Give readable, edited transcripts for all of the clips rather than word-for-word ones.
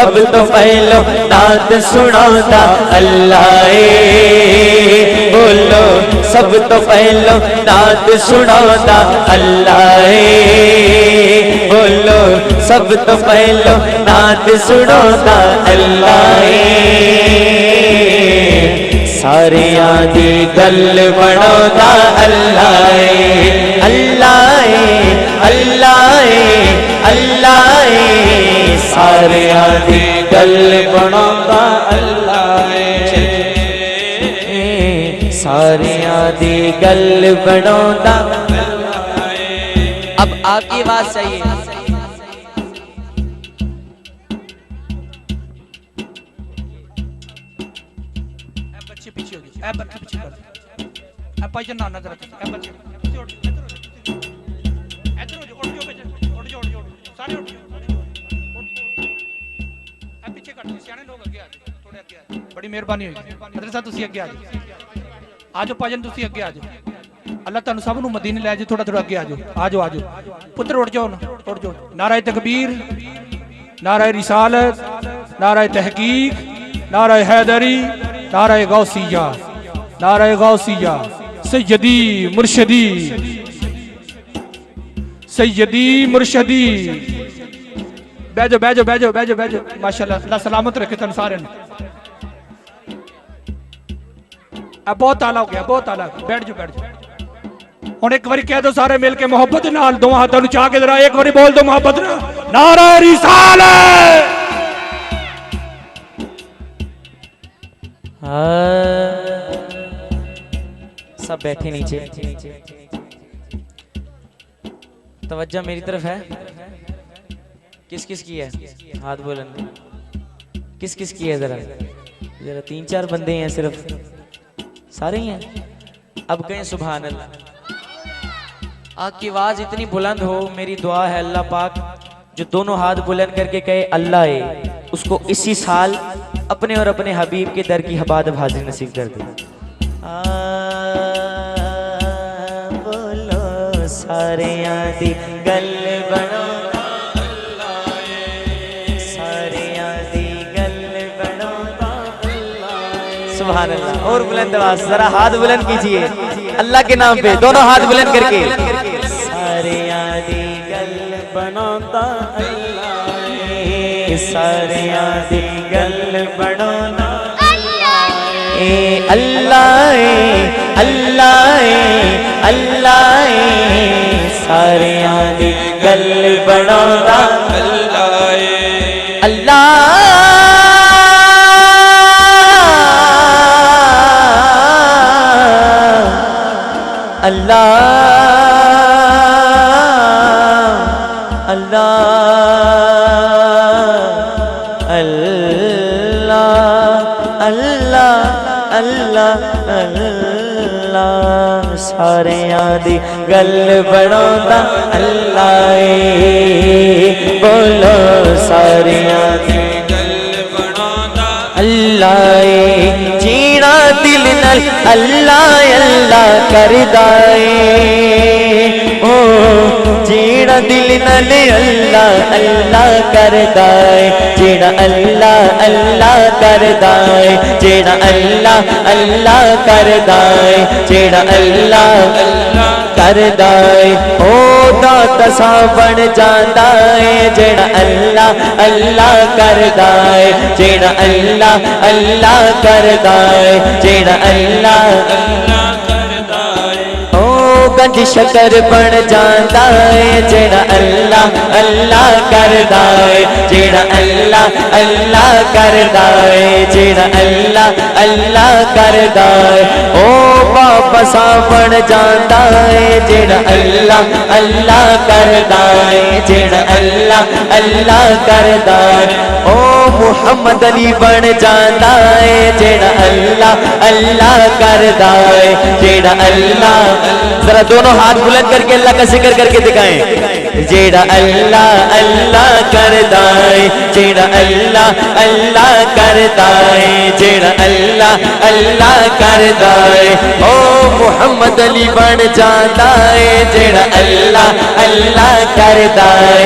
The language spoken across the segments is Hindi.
सब तो पहलो नात सुनाता अल्लाह बोलो सब तो पहलो नात सुनाता अल्लाह बोलो सब तो पहलो नात सुनाता अल्लाह सारे आदि गल बनाता अल्लाह अल्लाह अल्लाह अल्लाह सारे आदि गल बनाता अल्लाह सारे आदि गल बनाता। अब आपकी बात सही है। बच्चे पीछे हो गए, बच्चे पीछे कर भाईजान ना नजर बच्चे इधर हो जाओ, उठ जाओ बच्चे, उठ जाओ सारे उठ जाओ, पीछे कर दो, सियाने लोग आगे आ जाओ, थोड़े आगे आ जाओ, बड़ी मेहरबानी होगी। मदर साहब तुसी आगे आ जाओ, आ जाओ भाईजान तुसी आगे आ जाओ, अल्लाह तुहानू सब नू मदीने ले जाए। थोड़ा थोड़ा आगे आ जाओ, आ जाओ पुत्र उठ जाओ ना, उठ जाओ। नाराए तकबीर, नाराए रिसालत, नाराए तहकीक, नाराए हैदरी, नाराए गौसिया, नाराए गौसिया, सैयदी मुर्शदी, सैयदी मुर्शदी। बैजो बैजो बैजो बैजो बैजो, माशाल्लाह अल्लाह सलामत रखे तुम सारे। अब बहुत आला हो गया, बहुत आला। बैठ जाओ बैठ जाओ। हुण एक बारी कह दो सारे मिल के मोहब्बत नाल, दो हाथों नूं चाह के जरा एक बारी बोल दो मोहब्बत नाल, नारा रिसालत। सब बैठे नीचे, तवज्जो मेरी तरफ है। किस किस की है हाथ बुलंद, किस किस की है? जरा जरा 3-4 बंदे हैं सिर्फ, सारे ही हैं। अब कहें सुभान अल्लाह। आपकी आवाज इतनी बुलंद हो, मेरी दुआ है अल्लाह पाक जो दोनों हाथ बुलंद करके कहे अल्लाह उसको इसी साल अपने और अपने हबीब के दर की हबाद हाजिर नसीब कर दे। बोलो सारे आदि गल बनो, सारे आदि गल बनो। सुभान अल्लाह। और बुलंद आवाज, जरा हाथ बुलंद कीजिए अल्लाह के नाम पे, दोनों हाथ बुलंद करके। सारे आदि गल बनाता अल्लाह, सारे आदि गल बनाना अल्लाह अल्लाह अल्लाह, सारे आदि गल बनाना अल्लाह अल्लाह अल्लाह अल्लाह अल्लाह अल्लाह अल्लाह, सारे आदि गल बनाता अल्लाह। बोलो सारे आदि गल बनाता अल्लाह। जीना दिल नल अल्लाह अल्लाह करदाए, ओ जीना दिल नल अल्लाह अल्लाह करदाए, जीना अल्लाह अल्लाह करदाए, जीना अल्लाह अल्लाह करदाए, जीना अल्लाह अल्लाह करदाए। ओ दाता सा बन जाता है जेड़ा अल्लाह अल्लाह करदाए, जेड़ा अल्लाह अल्लाह करदाए, जेड़ा अल्लाह अल्लाह करदाए। ओ गंज शकर बन जाता है जेड़ा अल्लाह अल्लाह करदाए, जेड़ा अल्लाह अल्लाह करदाए, जेड़ा अल्लाह अल्लाह करदाए। ओ बाबा सा बन जाता है जेड़ा अल्लाह अल्लाह करदाए, जेड़ा अल्लाह अल्लाह करदाए। ओ मुहम्मद अली बन जाता है जेड़ा अल्लाह अल्लाह करदाए, जेड़ा अल्लाह। जरा दोनों हाथ बुलंद करके अल्लाह का जिक्र करके दिखाएं। जेड़ा अल्लाह अल्लाह करदाए, जेड़ा अल्लाह अल्लाह करदाए, जेड़ा अल्लाह अल्लाह करदाए। ओ मुहम्मद अली बन जाता है जेड़ा अल्लाह अल्लाह करदाए,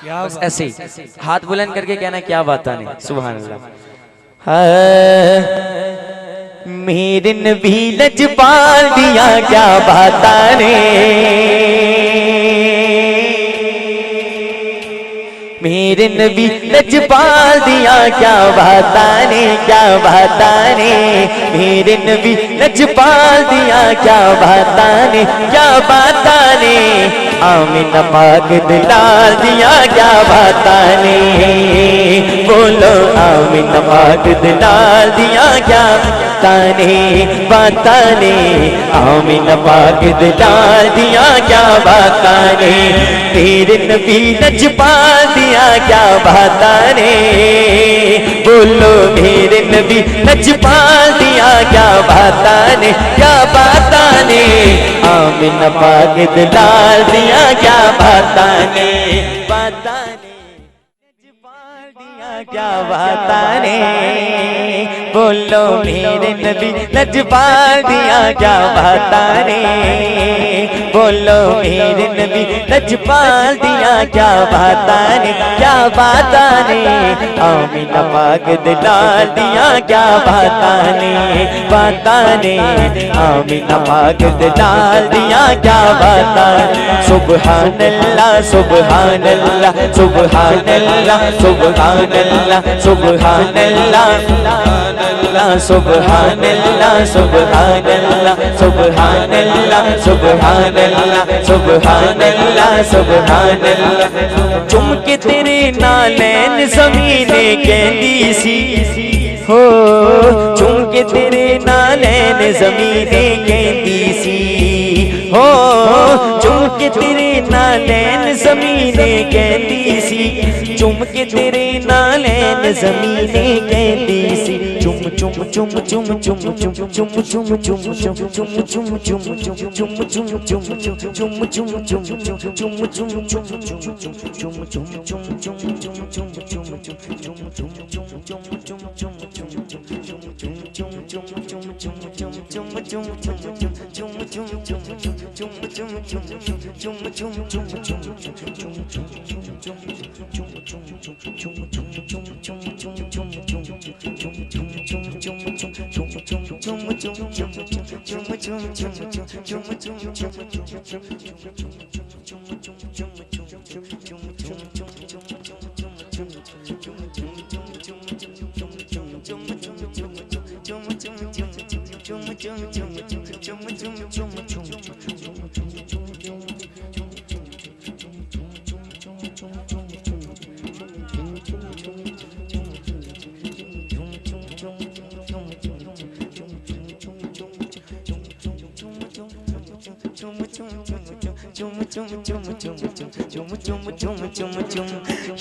क्या बस ऐसे ही हाथ बुलंद करके कहना क्या बात नहीं। सुभान अल्लाह। हाँ, मेरे नबी लजपाल दिया क्या बात ने, मेरे नबी लजपाल दिया क्या बात ने, क्या बात ने, मेरे नबी लजपाल दिया क्या बात ने, क्या बात ने, आमिना पाक दिलाल दिया क्या बात ने, बोलो आमिना पाक दिलाल दिया क्या बात ने, आमिना पाक दिलाल दिया क्या बात ने, तेरे नबी लजपाल दिया क्या बात ने, बोलो मेरे नबी लजपाल दिया क्या बात ने, क्या बात ने, आमिना पाक दिलाल दिया क्या बात ने, बात ने, लजपाल दिया क्या बात ने, बोलो मेरे नबी लजपाल दिया क्या बात ने, बोलो मेरे नबी लजपाल दिया क्या बात ने, क्या बात ने, आमिना पाक दिलाल दिया क्या बात ने, बात ने, आमिना पाक दिलाल दिया क्या बात ने, सुभान अल्लाह सुभान अल्लाह सुभान अल्लाह सुभान अल्लाह सुभान अल्लाह सुभान अल्लाह सुभान अल्लाह सुभान अल्लाह सुभान अल्लाह सुभान अल्लाह सुभान अल्लाह, चुम के तेरे नालैन ज़मीने कहती सी, हो चुम के तेरे नालैन ज़मीने कहती सी, हो चुम के तेरे नालैन ज़मीने कहती सी, चुम के तेरे नालैन ज़मीने कहती सी, चुम चुम चुम चुम चुम चुम चुम चुम चुम चुम चुम चुम चुम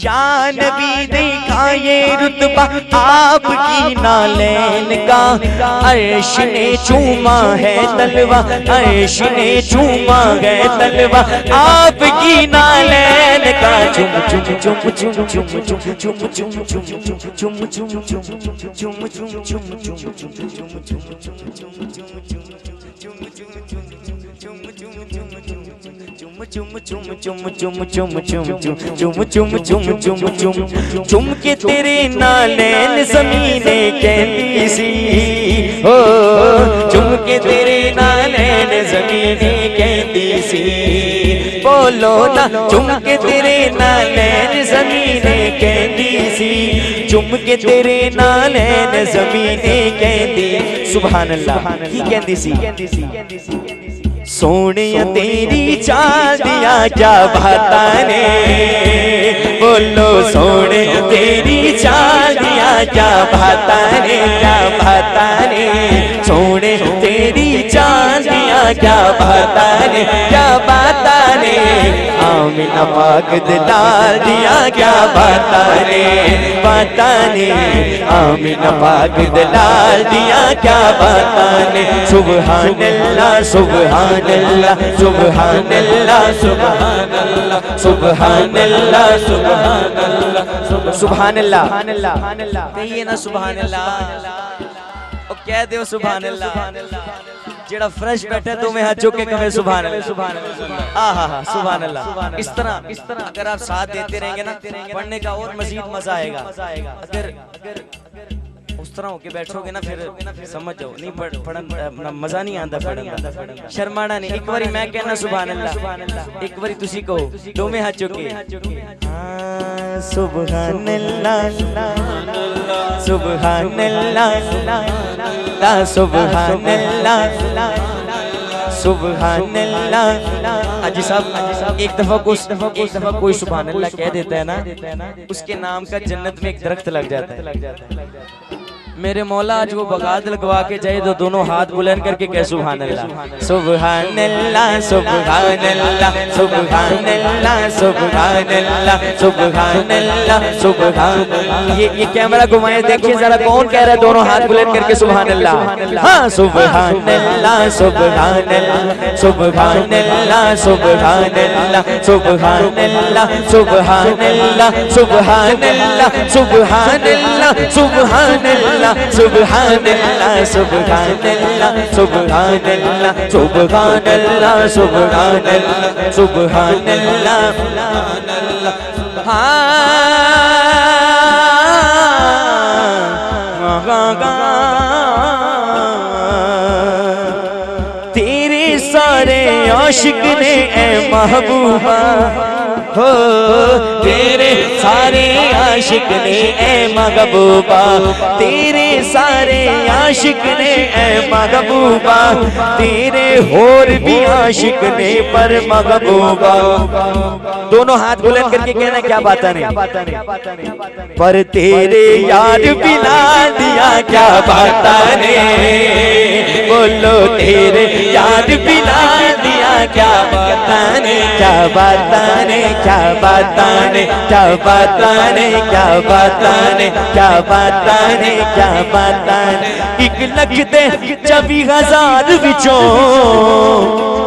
या नबी देखा ये रुतबा आपकी नालैन का, अर्श ने चूमा है तलवा, अर्श ने चूमा है तलवा आपकी नालैन का, चुम चुम चुम चुम चुम चुम चुम चुम चुम चुम चुम के तेरे नालैन ज़मीने कहती सी, हो चुम के तेरे नालैन ज़मीने कहती सी, बोलो ना चुम के तेरे नालैन ज़मीने कहती सी, चुम के तेरे नालैन ज़मीने कहती, सुभान अल्लाह की कहती सी, सोने तेरी चाल दिया क्या बात ने, बोलो सोने तेरी चाल दिया क्या बात ने, क्या बात ने, सोने तेरी चाल दिया क्या बात ने, क्या बात ने, आमिना पाक दिलाल दिया क्या बात ने, बात ने, आमिना पाक दिलाल दिया क्या बात ने, सुभान अल्लाह सुभान अल्लाह सुभान अल्लाह सुभान अल्लाह सुभान अल्लाह सुभान अल्लाह सुभान अल्लाह, कहिए ना सुभान अल्लाह और कह दो सुभान अल्लाह। जेड़ा फ्रेश बैठा तो मैं हाथ चुक के कहे सुभान अल्लाह। आहा सुभान अल्लाह। इस तरह अगर आप साथ देते रहेंगे ना पढ़ने का और मजीद मजा आएगा। अगर उस तरह होके बैठोगे ना फिर समझ जाओ नहीं पढ़न मजा नहीं आता पढ़न शर्माना नहीं। एक बारी मैं कहना सुभान अल्लाह, एक बारी तुसी कहो दोवें हाथ चुके सुभान अल्लाह सुभान अल्लाह सुभान अल्लाह सुभान अल्लाह। हाजी साहब एक दफा कोई सुभान अल्लाह कह देता है ना उसके नाम का जन्नत में एक दरख्त लग जाता है। मेरे मौला आज वो बगात लगवा के जाए तो दोनों हाथ बुलंद करके कह सुभान अल्लाह सुभान अल्लाह सुभान अल्लाह सुभान अल्लाह सुभान अल्लाह सुभान अल्लाह सुभान। ये कैमरा घुमाए देखिए जरा कौन कह रहा है दोनों हाथ बुलंद करके सुभान अल्लाह। हाँ सुभान अल्लाह सुभान अल्लाह सुभान अल्लाह सुभान अल्लाह सुभान अल्लाह सुभान अल्लाह सुभान अल्लाह सुभान अल्लाह सुभान अल्लाह सुभान अल्लाह सुभान अल्लाह सुभान अल्लाह सुभान अल्लाह सुभान अल्लाह सुभान अल्लाह। तेरे सारे आशिक ने ए महबूबा हो तेरे सारे आशिक ने ए महबूबा तेरे सारे आशिक ने ए महबूबा तेरे और भी आशिक ने पर महबूबा। दोनों हाथ बुलंद करके कहना क्या बात नहीं पर तेरे यार बिना दिया क्या बात ने बोलो तेरे यार बिना दिया क्या बात ने क्या बात ने क्या बात ने क्या बात ने क्या बात ने क्या बात ने क्या बात ने 1 लाख दे 24,000 विचों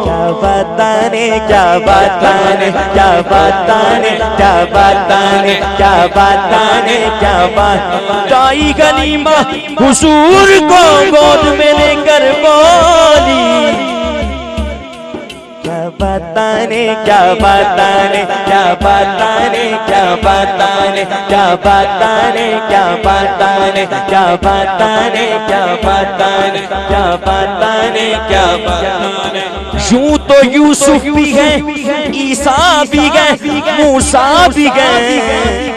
क्या बात ने क्या बात ने क्या बात ने क्या बात ने क्या बात ने क्या बात। ताई गनीमा हुजूर को गोद में लेकर बोली क्या बताने क्या बताने क्या बताने क्या बताने क्या बताने क्या बताने क्या बताने क्या बताने क्या बताने क्या बताने। यूं तो यूसुफ भी है ईसा भी गए मूसा भी गए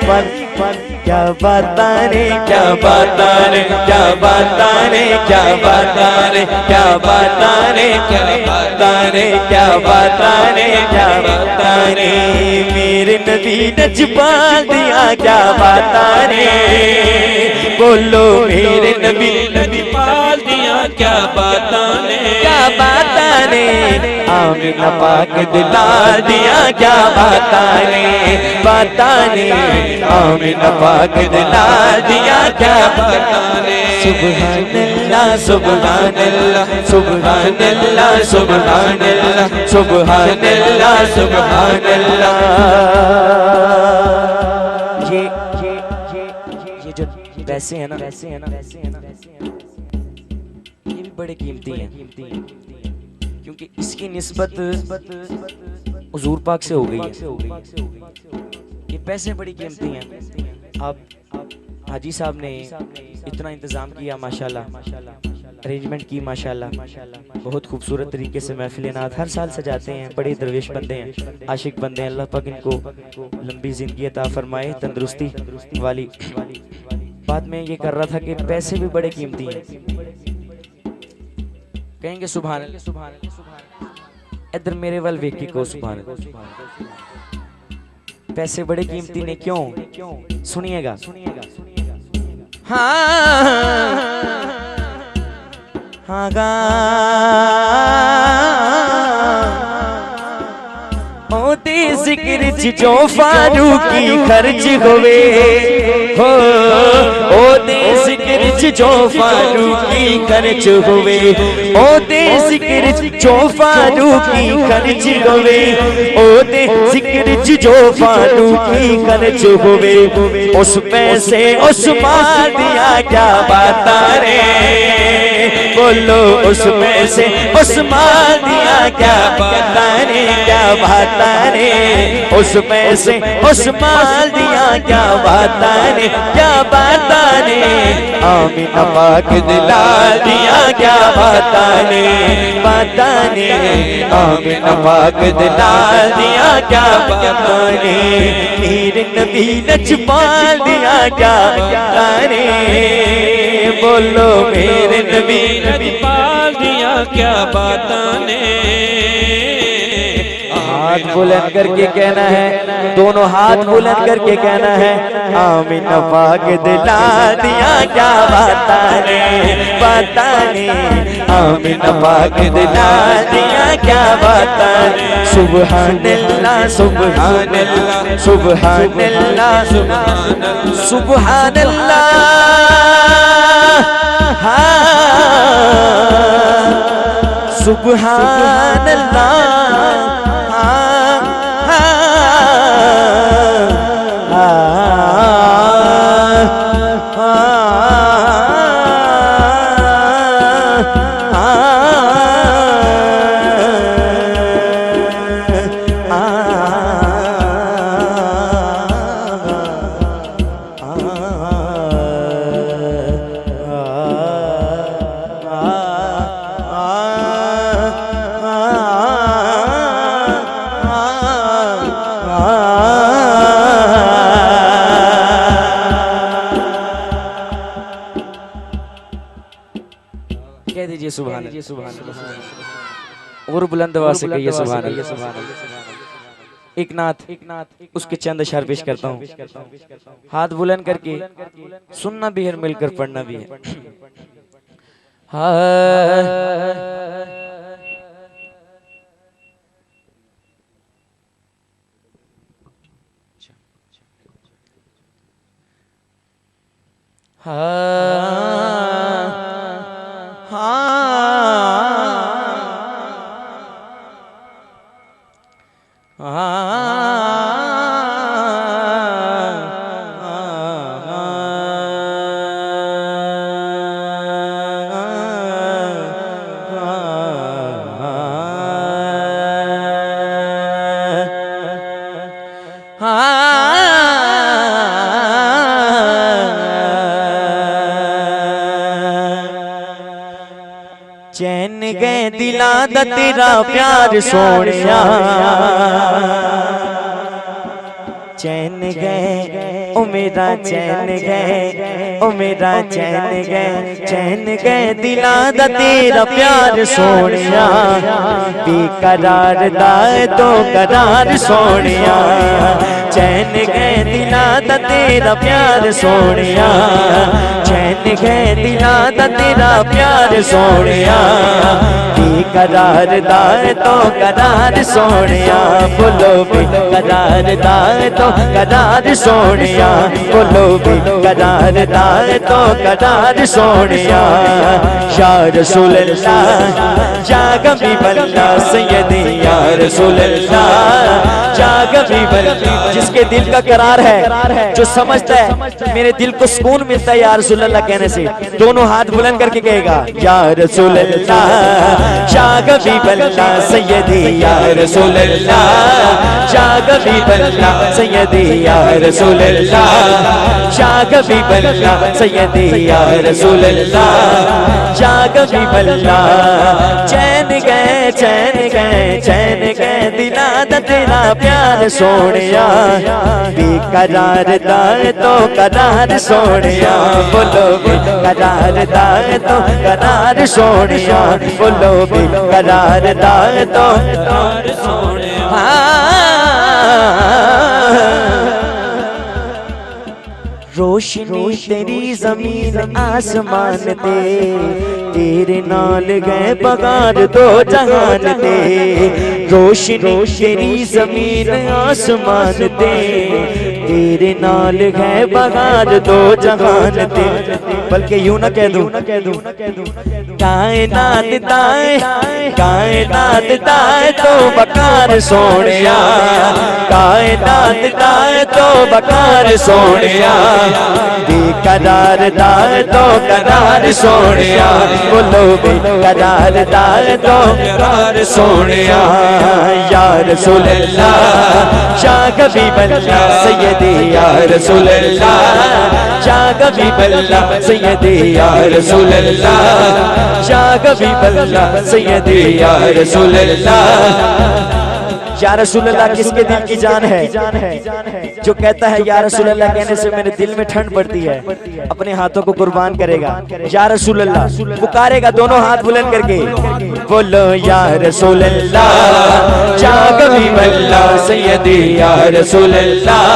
पर क्या बताने क्या बताने क्या बताने क्या बताने क्या बताने क्या बताने क्या बताने क्या बताने। मेरे नबी ने छुपा दिया क्या बताने बोलो मेरे नबी ने पाल दिया क्या बताने क्या बताने। आमीना पाक दिला दिया क्या बताने बताने आमीना पाक दिला दिया क्या बताने। सुभान अल्लाह सुभान अल्लाह सुभान अल्लाह सुभान अल्लाह सुभान अल्लाह सुभान अल्लाह। ये जो पैसे हैं ना ये भी बड़े कीमती हैं क्योंकि इसकी निस्बत हुजूर पाक से हो गई है। ये पैसे बड़ी कीमती हैं। आप हाजी साहब ने इतना इंतज़ाम किया माशाल्लाह अरेंजमेंट की माशाल्लाह बहुत खूबसूरत तरीके से महफिल नात हर साल सजाते हैं। बड़े दरवेश बंदे हैं आशिक बंदे हैं। अल्लाह पाक इनको लंबी ज़िंदगी अता फरमाए तंदुरुस्ती वाली। बाद में ये कर रहा था कि पैसे भी बड़े कीमती हैं। कहेंगे सुभान अल्लाह सुभान अल्लाह। इधर मेरे वाल वेख के को सुभान अल्लाह। पैसे बड़े कीमती ने क्यों सुनिएगा। हाँ हाँ गा ओते जिक्र जो फारूकी खर्च होवे हो ओते जिक्र जो फारूकी खर्च हुए ओदे जिक्र जो फारूकी खर्च हुए ओदे जिक्र जो फारूकी खर्च हुए उस पैसे उस मार दिया क्या बाता रे बोलो उस पैसे उस मार दिया क्या बाता रे क्या बाता रे उस पैसे उस मार दिया क्या बाता रे क्या बाता रे आमीना पाक दिला दिया क्या बाता रे आमीना पाक दिला दिया क्या बाता रे मेरे नबी ने छुपा दिया क्या बाता रे बोलो मेरे नबी ने पाल दिया क्या बाता ने। हाथ बुलंद करके कहना है दोनों हाथ बुलंद करके कहना है आमीना पाक दिला दिया क्या बाता ने आमीना पाक दिला दिया क्या बाता ने सुबहानल्लाह सुबहानल्लाह सुबहानल्लाह सुबहानल्लाह सुबहानल्लाह कह दीजिए सुभान अल्लाह और बुलंद आवाज से कहिए सुभान अल्लाह। एक नाथ उसके चंद अशआर पेश करता हूँ हाथ बुलंद करके सुनना भी है मिलकर पढ़ना भी है। चैन गए दिला दा तेरा प्यार सोनिया चैन गए ओ मेरा चैन गए ओ मेरा चैन गए दिला दा तेरा प्यार सोनिया बेकरार दाए तो करार सोनिया चैन गए दिला दा तेरा प्यार सोनिया चैन गए दिला दा तेरा प्यार सोनिया बेकरार दाए तो करार सोनिया बोलो बेकरार दाए तो करार सोनिया बोलो बेकरार दाए तो करार सोनिया या रसूल अल्लाह या गमी बल्ला सैयदी या रसूल अल्लाह या गमी बल्ला जिसके दिल का करार है जो समझता है मेरे दिल को सुकून मिलता है या रसूल अल्लाह कहने से दोनों हाथ बुलंद करके कहेगा या रसूल अल्लाह या गमी बल्ला सैयदी या रसूल अल्लाह या गमी बल्ला सैयदी या रसूल अल्लाह या गमी बल्ला सैयदी या रसूल अल्लाह या गमी बल्ला चैन गए दिला दा तेरा प्यार सोनिया बेकरार दाए तो करार सोनिया बोलो बेकरार दाए तो करार सोनिया बोलो बेकरार दाए तो करार सोनिया रोशनी तेरी जमीन आसमान दे तेरे नाल गए बगार दो जहान दे रोशनी तेरी जमीन आसमान दे तेरे नाल है बगार दो जहान ते, बल्कि यूं ना कह दूं कायनात दाए तो बकार सोनिया, कायनात दाए तो बकार सोनिया, बेकरार दाए तो करार सोनिया, बोलो बेकरार दाए तो करार सोनिया। या रसूल अल्लाह शाह हबीब अल्लाह सैयदी या रसूल अल्लाह शाह हबीब अल्लाह सैयदी या रसूल अल्लाह शाह हबीब अल्लाह सैयदी या रसूल अल्लाह। या रसूल अल्लाह किसके दिल की जान है? जो कहता है या रसूल अल्लाह कहने से मेरे दिल में ठंड पड़ती है, अपने हाथों को कुर्बान करेगा। या रसूल अल्लाह पुकारेगा दोनों हाथ बुलंद करके, बोलो या रसूल अल्लाह या हबीब अल्लाह सैयदी या रसूल अल्लाह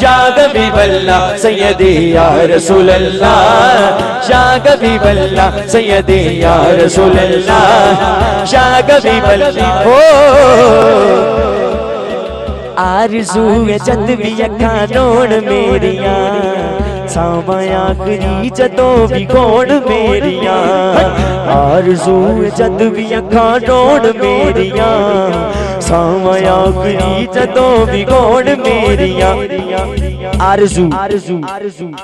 या हबीब अल्लाह सैयदी या रसूल अल्लाह या हबीब अल्लाह सैयदी या रसूल अल्लाह या हबीब अल्लाह। हो आरज़ू है जद भी अखां रोण मेरिया, सावा आखरी जदों भी गोण मेरिया, आरज़ू है जद भी अखां रोण मेरिया, सावा आखरी जदों भी गोण मेरिया। आरज़ू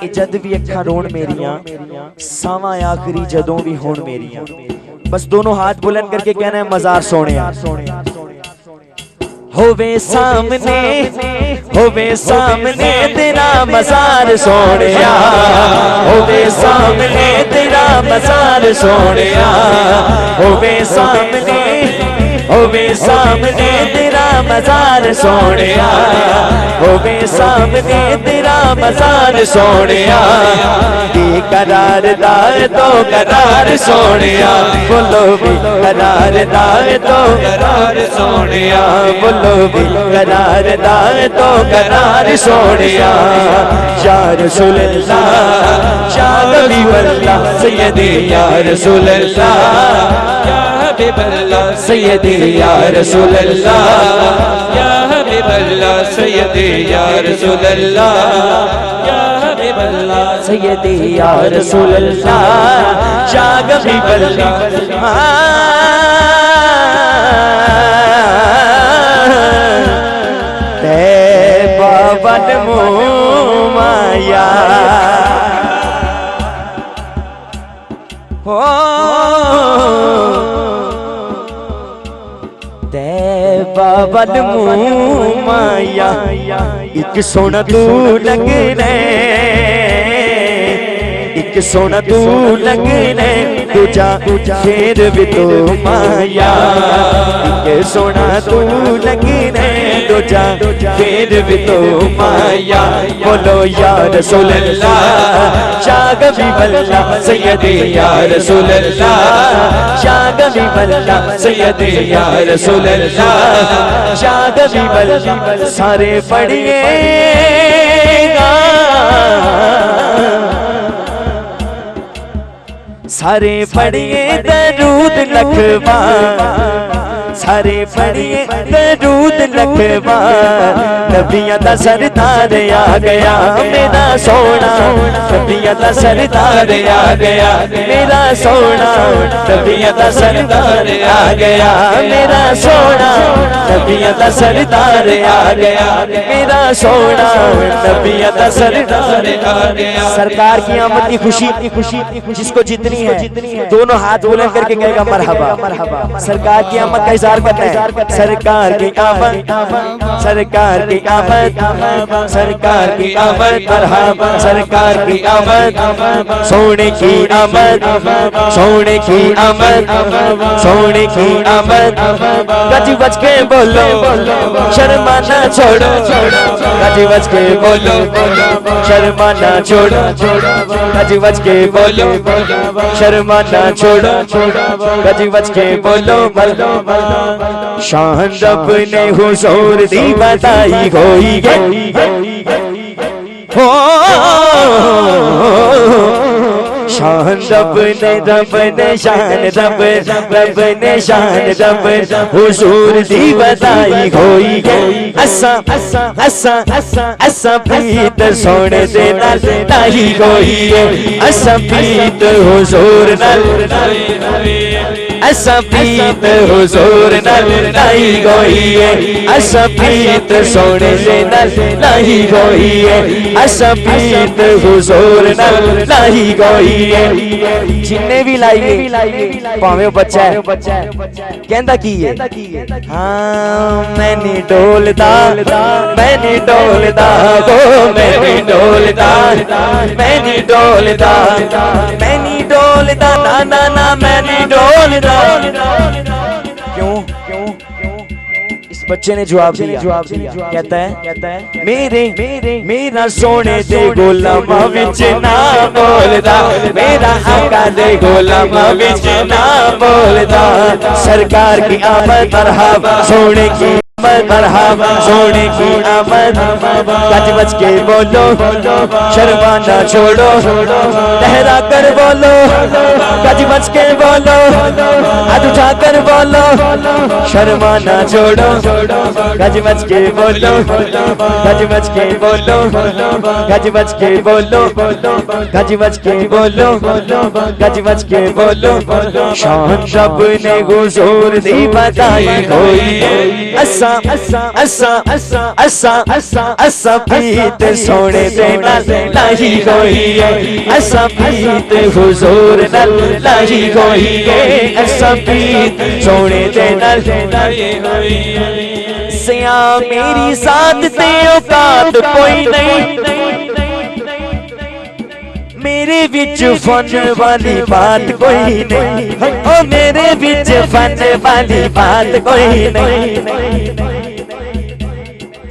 ए जद भी अखां रोण मेरिया, सावा आखरी जदों भी होण मेरिया। बस दोनों हाथ बुलंद करके कहना है मज़ार सोनिया। होवे सामने तेरा मज़ार सोनिया, होवे सामने तेरा मज़ार सोनिया, होवे सामने तेरा मज़ार सोनिया, होवे सामने तेरा मज़ार सोनिया, बेकरार दाए तो करार सोनिया, बोलो बेकरार दाए तो करार सोनिया, बोलो बेकरार दाए तो करार सोनिया। या रसूल अल्लाह या हबीब अल्लाह सैयदी या रसूल अल्लाह या हबीब अल्लाह सैयदी या रसूल अल्लाह या हबीब अल्लाह सैयदी या रसूल अल्लाह या हबीब अल्लाह सैयदी या रसूल अल्लाह या हबीब अल्लाह। वन मोमाया हो वन मोमाया, एक सोना तू लगने, एक सोना तू लगने, दूजा फिर भी तो माया, एक सोना तू लगने, दूजा फिर भी तो माया। बोलो या रसूल अल्लाह या हबीब अल्लाह सैयदी या रसूल अल्लाह या हबीब अल्लाह सैयदी या रसूल अल्लाह या हबीब अल्लाह। सारे पढ़िएगा सारे पढ़िए दरूद लखवा, सारे पढ़िए दरूद लखवा, नबियां दा सरदार आ गया मेरा सोना, नबियां दा सरदार आ गया मेरा सोना, नबियां दा सरदार आ गया मेरा सोना, नबियां दा सरदार आ गया मेरा सोना, नबियां दा सरदार आ गया। सरकार की आमद की खुशी जिसको जितनी है दोनों हाथ बुलंद करके कहेगा मरहबा। सरकार की आमद का इज़हार करते हैं, सरकार की आमद, सरकार की आमद, सरकार की आमद मरहबा, सरकार की आमद, सोने की आमद, सोने की आमद, सोने की आमद। गज बज के बोलो शर्माना छोड़ो, गज बज के बोलो शर्माना छोड़ो, गज बज के बोलो शर्माना छोड़ो, गज बज के बोलो शान रब ने हुजूर दी बताई होई हो, शान रब ने शान रब ने शान रब हुजूर दी बधाई होई है असा असा असा असा असा प्रीत सोने दे नाल लाई होई है असा प्रीत हुजूर नाल असा प्रीत हुजूर नाल लाई होई है असा प्रीत सोने दे नाल लाई होई है असा प्रीत हुजूर नाल लाई होई है जिन्ने भी लाई भावें बच्चा है कहंदा की है हां मैं नहीं डोलदा मैं नहीं डोलदा गो मैं नहीं डोलदा मैं नहीं डोलदा मैं नहीं डोलदा ना ना ना मैं नहीं डोलदा क्यों क्यों इस बच्चे ने जवाब दिया कहता है मेरा सोने दे गुलामा विच ना बोलदा मेरा आका दे गुलामा विच ना बोलदा सरकार की आमद मरहबा सोने की मरहबा सोने की आमद गज बज के बोलो शर्माना छोड़ो लहरा कर बोलो गज बज के बोलो हाथ उठा कर बोलो शर्माना छोड़ो गज बज के बोलो गज बज के बोलो गज बज के बोलो गज बज के बोलो गज बज के बोलो शान रब ने हुजूर दी बधाई होई असा असा असा असा असा असा असा प्रीत सोने दे नाल लाई होई है असा प्रीत हुजूर नाल लाई होई है असा प्रीत सोने दे नाल लाई होई है सिया मेरी साथ ते औकात कोई नहीं मेरे बिच फन वाली बात कोई नहीं ओ मेरे बिच फन वाली बात कोई नहीं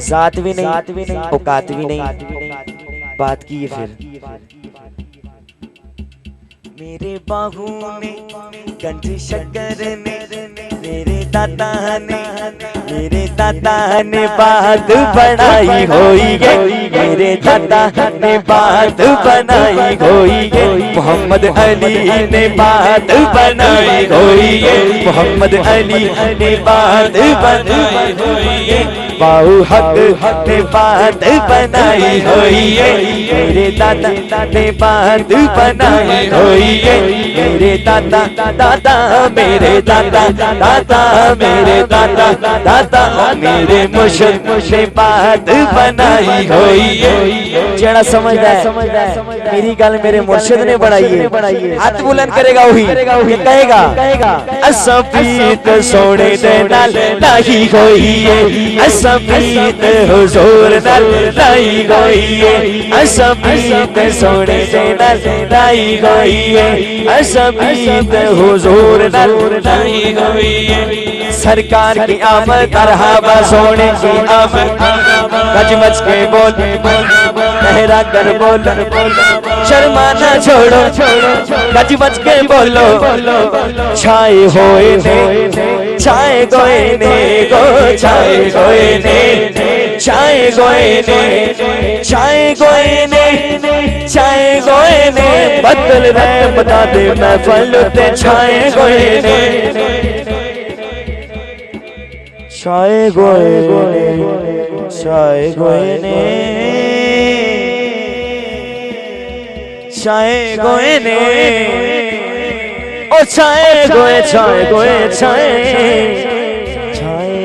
जात भी नहीं औकात भी नहीं बात की है फिर मेरे बाहू ने गंजी शक्कर ने मेरे दादा ने बात बनाई होई है मेरे दादा ने बात बनाई होई है मोहम्मद अली ने बात बनाई होई है मोहम्मद अली ने बात बनाई होई है बाहू हक ने बात बनाई होई है मेरे दादा ने बात बनाई होई है मेरे दादा दादा मेरे दादा दादा मेरे दादा दादा मेरे मुर्शिद ने बात बनाई होई है जेड़ा समझदा है मेरी गल मेरे मुर्शिद ने बनाई है हाथ बुलंद करेगा वही कहेगा असा प्रीत सोने दे नाल लाई होई है असा प्रीत हुजूर नाल लाई होई है असा प्रीत सोने दे नाल लाई होई है असा प्रीत हुजूर नाल लाई होई है सरकार की आमद मरहबा सोने की आमद गज मच के बोल लहरा कर बोल शर्माना छोड़ो गज मच के बोलो छाए होए ने छाए गोए ने गो छाए गोए ने छाए गोए ने छाए गोए ने छाए गोए ने बदल रहे बता दे महफल ते छाए गोए ने छाए गोए ने छाए गोए ने छाए गोए ने ओ छाए गोए छाए गोए छाए छाए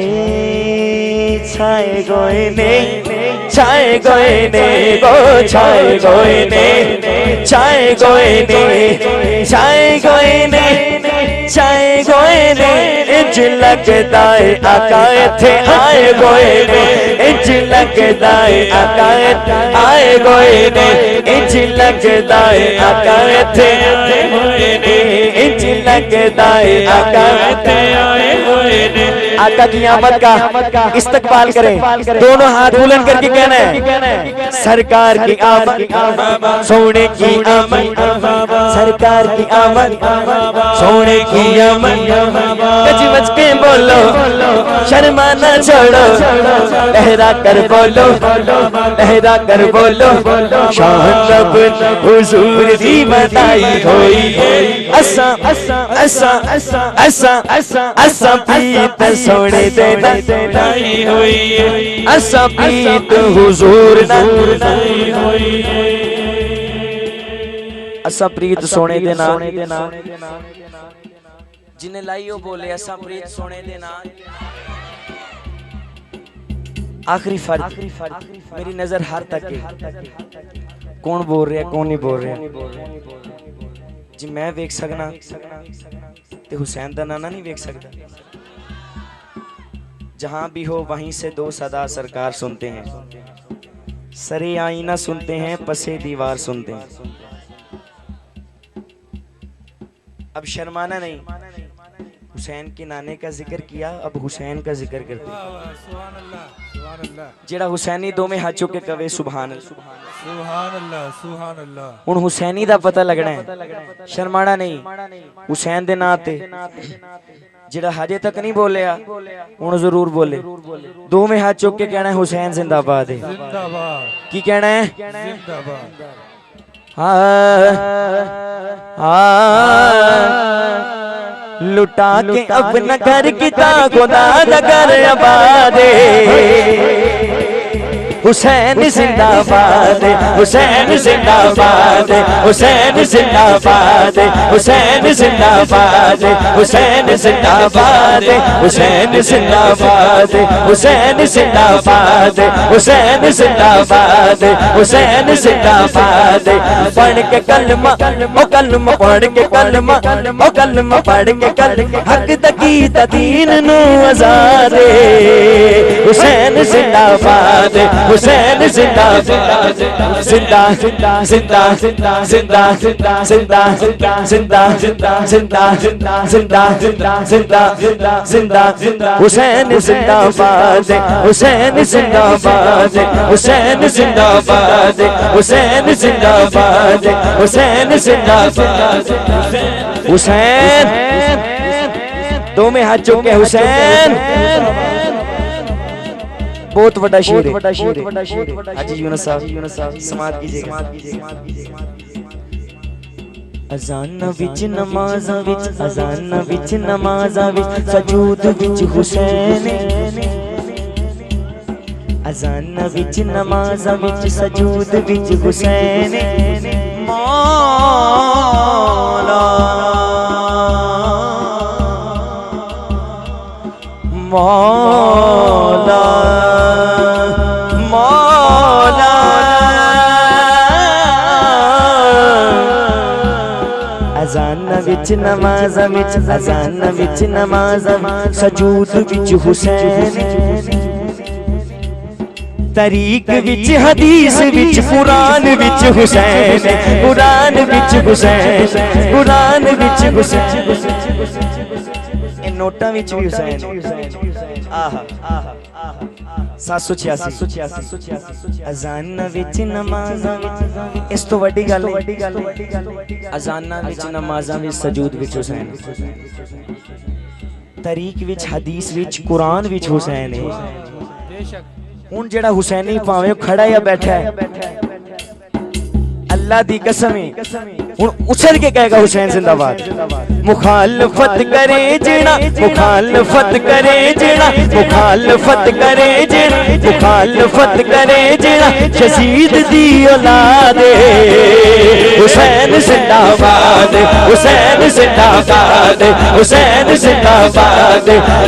छाए गोए ने छाए गोए ने गो छाए गोए ने छाए गोए ने छाए गोए ने छाए गोए ने इंज लगदा है आका इथे आए गोए ने इंज लगदा है आका आए गोए ने इंज लगदा है आका इथे आए गोए ने इंज लगदा है आका इथे आए गोए आका की आमद का इस्तकबाल करें। दोनों हाथ बुलंद करके कहना है सरकार की आमद, सोने की आमद, सरकार की आमद, सोने की आमद। गज बज के बोलो, शर्माना छोड़ो, लहरा कर बोलो, लहरा कर बोलो, शान रब हुजूर दी बधाई होई। असा असा असा असा असा असा असा प्रीत सोने दे नाई होई, असा प्रीत हुजूर नाई होई, असा प्रीत सोने दे नाल जिन्हें लाइयो बोले असा प्रीत सोने दे नाल। आखिरी फर्ज, मेरी नजर हर तक है, कौन बोल रहा कौन नहीं बोल रहा। जी मैं वेख सकना ते हुसैन दा नाना नहीं वेख सकता। जहां भी हो वहीं से दो सदा सरकार सुनते हैं, सरे आईना सुनते हैं, पसे दीवार सुनते हैं। अब शर्माना नहीं, हुसैन के नाने का जिक्र किया, अब हुसैन का जिक्र करते हैं। जेड़ा हुसैनी दो में हाथ चुक के कवे सुभान अल्लाह। हुन हुसैनी दा पता लगना है, शर्माना नहीं। हुसैन दे नाम ते जेड़ा हजे तक नहीं बोलिया हुन जरूर बोले। दो में हाथ चुक के कहना है हुसैन जिंदाबाद है। की कहना है? लुटा के अपना घर किता खुदा नगर आबाद, हुसैन जिंदाबाद, हुसैन जिंदाबाद, हुसैन जिंदाबाद, हुसैन जिंदाबाद, हुसैन जिंदाबाद, हुसैन जिंदाबाद, हुसैन जिंदाबाद, हुसैन जिंदाबाद, हुसैन जिंदाबाद। पढ़ के कलमा ओ कलमा पढ़ के कलमा ओ कलमा पढ़ के कलमा हक दकी दीन नु आजादे, हुसैन जिंदाबाद, हुसैन जिंदाबाद, जिंदा जिंदा जिंदा जिंदा जिंदा जिंदा जिंदा जिंदा जिंदा जिंदा जिंदा जिंदा जिंदा जिंदा जिंदा जिंदा हुसैन जिंदाबाद, हुसैन जिंदाबाद, हुसैन जिंदाबाद, हुसैन जिंदाबाद, हुसैन जिंदाबाद। हुसैन दो में हाथ चुके, हुसैन बहुत बड़ा शेर है। हाजी यूनुस साहब समात कीजिएगा। अजाना विच नमाज़ां विच, अजाना विच नमाज़ां विच, सजूद विच हुसैन, अजाना विच नमाज़ां विच, सजूद विच हुसैन। मौला मौला मौला अजाना विच नमाज़ां विच, अजाना विच नमाज़ां विच, सजूद विच हुसैन। तरीक विच हदीस विच, कुरान विच हुसैन, कुरान विच हुसैन, कुरान विच हुसैन। नोटा विच भी हुसैन। आहा आहा 786 अजाना विच नमाज़ां विच, इस तो वड्डी गल अजाना विच नमाज़ां विच, सजूद विच हुसैन। तरीक विच, हदीस विच, कुरान विच हुसैन है। हुन जेड़ा हुसैनी भावें खड़ा या बैठा है, अल्लाह दी कसम है हुन उछल के कहेगा हुसैन जिंदाबाद। मुखालफत करे जेड़ा, मुखालफत करे जेड़ा, मुखालफत करे जेड़ा, मुखालफत करे जेड़ा, शहीद दी औलाद, हुसैन जिंदाबाद, हुसैन जिंदाबाद, हुसैन जिंदाबाद।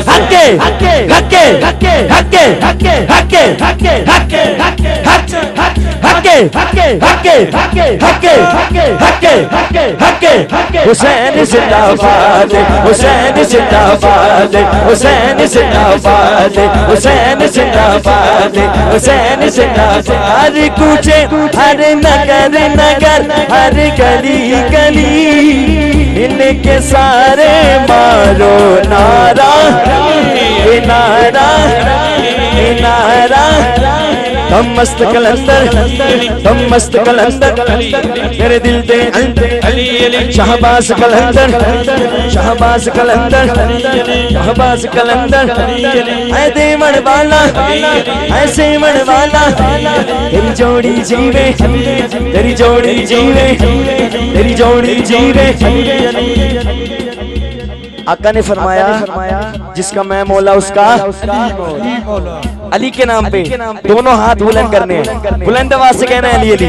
हके हके हके हके हके हके हके हके हके हके हके हके हके हके हके हके हके हके हुसैन जिंदाबाद, हुसैन जिंदाबाद, हुसैन जिंदाबाद, हुसैन जिंदाबाद, हुसैन जिंदाबाद। हर कूचे हर नगर नगर, हर गली गली, इनके सारे मारो नारा, नारा ए नारा दम मस्त कलंदर दम मस्त कलंदर मेरे दिल दे शहबाज कलंदर शहबाज कलंदर शहबाज कलंदर ऐ देवण वाला ऐसे मन वाला तेरी जोड़ी जीवे तेरी जोड़ी जीवे तेरी जोड़ी जीवे। आका ने फरमाया जिसका मैं मौला उसका अली के नाम पे दोनों हाथ बुलंद करने हैं, बुलंद आवाज से कहना है अली अली।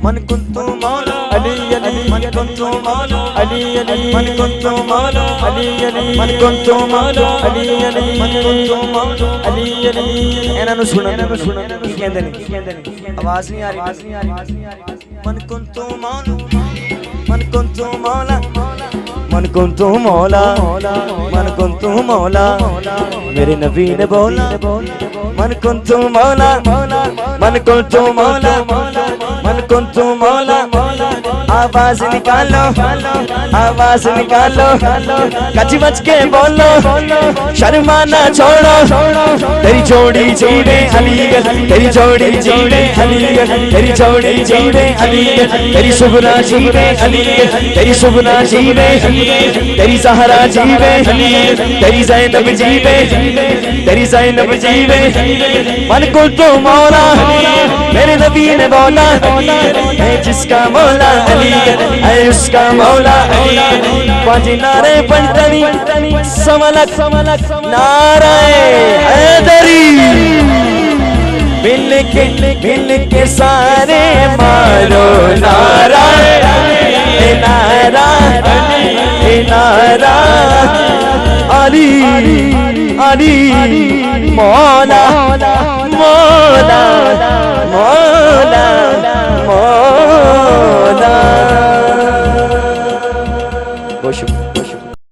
मन कुंतु मौला अली अली मन कुंतु मौला अली अली मन कुंतु मौला अली अली मन कुंतु मौला अली अली मन कुंतु मौला अली अली। ਇਹਨਾਂ ਨੂੰ ਸੁਣੋ ਕੀ ਕਹਿੰਦੇ ਨੇ ਆਵਾਜ਼ ਨਹੀਂ ਆ ਰਹੀ मन कुंतु मौला मन कुंतु मौला मन कुंतु मौला मन कुंतु मौला मेरे नबी ने बोला मन कुंतु मौला मन कुंतु मौला मन कुंतु मौला। आवाज निकालो आवाज निकालो कच बच के बोलो शर्माना छोड़ो तेरी जोड़ी जीवे अलीगढ़ तेरी जोड़ी जीवे अलीगढ़ तेरी जोड़ी जीवे अलीगढ़ तेरी सुबना जीवे अलीगढ़ तेरी सुबना जीवे तेरी ज़हरा जीवे तेरी ज़ैनब जीवे तेरी ज़ैनब जीवे। मन कुंतु मौला मेरे नबी ने बोला है जिसका मौला अली है उसका मौला अली। पांच नारे पंचनी समलक नाराए हैदरी मिल के सारे मारो नारा नारा नारा अली अली मौला मौला मौला मौला।